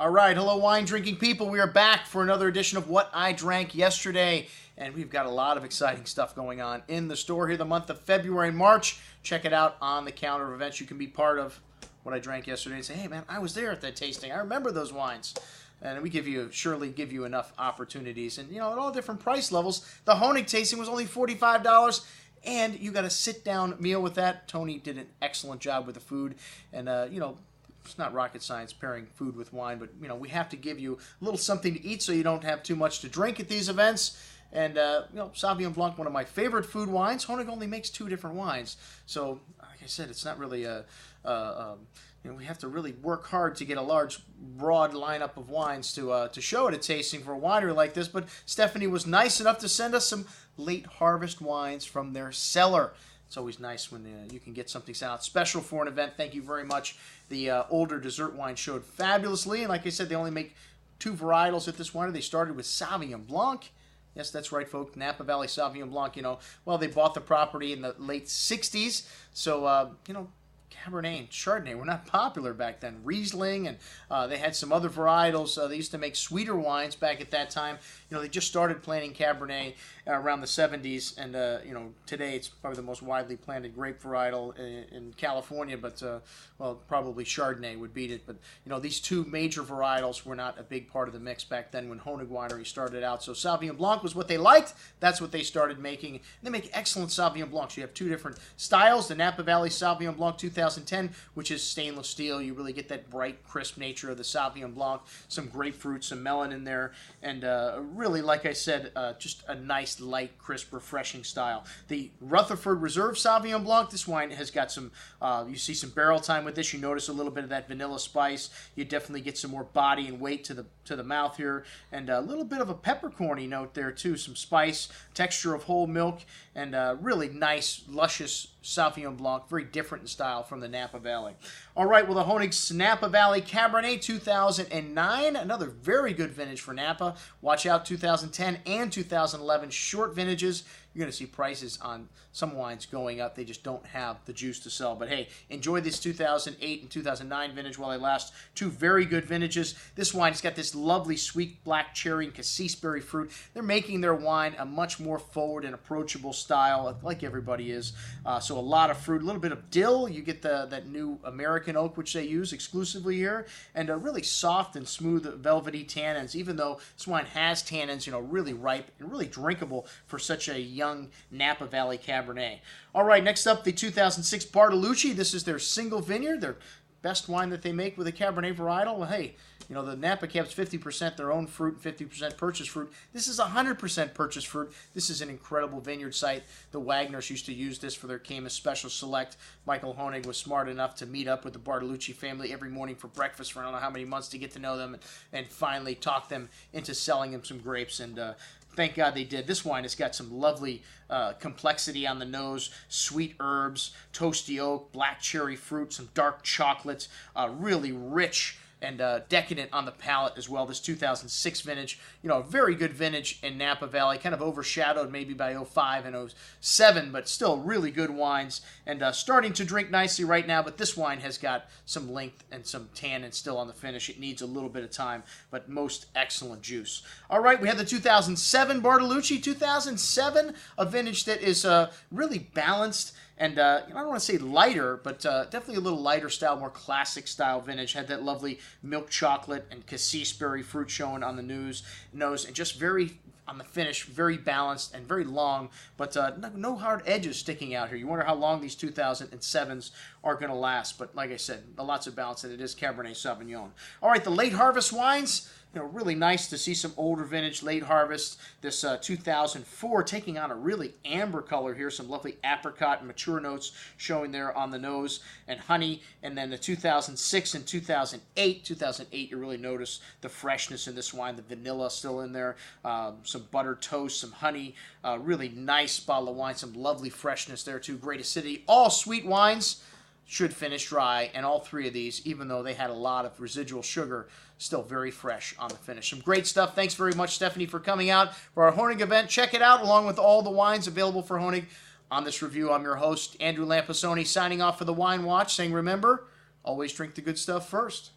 All right, hello wine drinking people. We are back for another edition of What I Drank Yesterday, and we've got a lot of exciting stuff going on in the store here the month of February and March. Check it out on the calendar of events. You can be part of What I Drank Yesterday and say, hey man, I was there at that tasting. I remember those wines. And we surely give you enough opportunities. And, at all different price levels. The Honig tasting was only $45. And you got a sit-down meal with that. Tony did an excellent job with the food. And, it's not rocket science pairing food with wine, but, we have to give you a little something to eat so you don't have too much to drink at these events. And, Sauvignon Blanc, one of my favorite food wines. Honig only makes 2 different wines. So, like I said, it's not really we have to really work hard to get a large, broad lineup of wines to show at a tasting for a winery like this. But Stephanie was nice enough to send us some late harvest wines from their cellar. It's always nice when you can get something sent out special for an event. Thank you very much. The older dessert wine showed fabulously. And like I said, they only make 2 varietals at this winery. They started with Sauvignon Blanc. Yes, that's right, folks. Napa Valley Sauvignon Blanc, they bought the property in the late 60s. So, Cabernet and Chardonnay were not popular back then. Riesling, and they had some other varietals. They used to make sweeter wines back at that time. They just started planting Cabernet around the 70s, and, today it's probably the most widely planted grape varietal in California, but, probably Chardonnay would beat it. But, these 2 major varietals were not a big part of the mix back then when Honig Winery started out. So Sauvignon Blanc was what they liked. That's what they started making. And they make excellent Sauvignon Blancs. You have 2 different styles. The Napa Valley Sauvignon Blanc 2010, which is stainless steel. You really get that bright, crisp nature of the Sauvignon Blanc. Some grapefruit, some melon in there. And really, like I said, just a nice, light, crisp, refreshing style. The Rutherford Reserve Sauvignon Blanc, this wine has got some, you see some barrel time with this. You notice a little bit of that vanilla spice. You definitely get some more body and weight to the mouth here. And a little bit of a peppercorny note there, too. Some spice, texture of whole milk, and really nice, luscious Sauvignon Blanc, very different in style from the Napa Valley. All right, well, the Honig's Napa Valley Cabernet 2009, another very good vintage for Napa. Watch out, 2010 and 2011 short vintages. You're going to see prices on some wines going up. They just don't have the juice to sell. But hey, enjoy this 2008 and 2009 vintage while they last. 2 very good vintages. This wine's got this lovely sweet black cherry and cassis berry fruit. They're making their wine a much more forward and approachable style, like everybody is. So a lot of fruit, a little bit of dill. You get that new American oak, which they use exclusively here, and a really soft and smooth, velvety tannins. Even though this wine has tannins, really ripe and really drinkable for such a young Napa Valley Cabernet. All right, next up, the 2006 Bartolucci. This is their single vineyard, their best wine that they make with a Cabernet varietal. Well, hey, the Napa Cab's 50% their own fruit and 50% purchased fruit. This is 100% purchased fruit. This is an incredible vineyard site. The Wagners used to use this for their Camus Special Select. Michael Honig was smart enough to meet up with the Bartolucci family every morning for breakfast for I don't know how many months to get to know them and finally talk them into selling them some grapes. And thank God they did. This wine has got some lovely complexity on the nose, sweet herbs, toasty oak, black cherry fruit, some dark chocolates, really rich and decadent on the palate as well. This 2006 vintage, a very good vintage in Napa Valley, kind of overshadowed maybe by 05 and 07, but still really good wines, and starting to drink nicely right now, but this wine has got some length and some tannin still on the finish. It needs a little bit of time, but most excellent juice. All right, we have the 2007 Bartolucci. 2007, a vintage that is really balanced, and I don't want to say lighter, but definitely a little lighter style, more classic style vintage. Had that lovely milk chocolate and cassis berry fruit showing on the nose, and just very, on the finish, very balanced and very long, but no hard edges sticking out here. You wonder how long these 2007s are going to last, but like I said, lots of balance, and it is Cabernet Sauvignon. All right, the late harvest wines. Really nice to see some older vintage late harvest. This 2004 taking on a really amber color here. Some lovely apricot and mature notes showing there on the nose and honey. And then the 2006 and 2008. 2008, you really notice the freshness in this wine. The vanilla still in there. Some buttered toast, some honey. Really nice bottle of wine. Some lovely freshness there too. Great acidity. All sweet wines. Should finish dry, and all 3 of these, even though they had a lot of residual sugar, still very fresh on the finish. Some great stuff. Thanks very much, Stephanie, for coming out for our Honig event. Check it out, along with all the wines available for Honig on this review. I'm your host, Andrew Lampasoni, signing off for the Wine Watch, saying remember, always drink the good stuff first.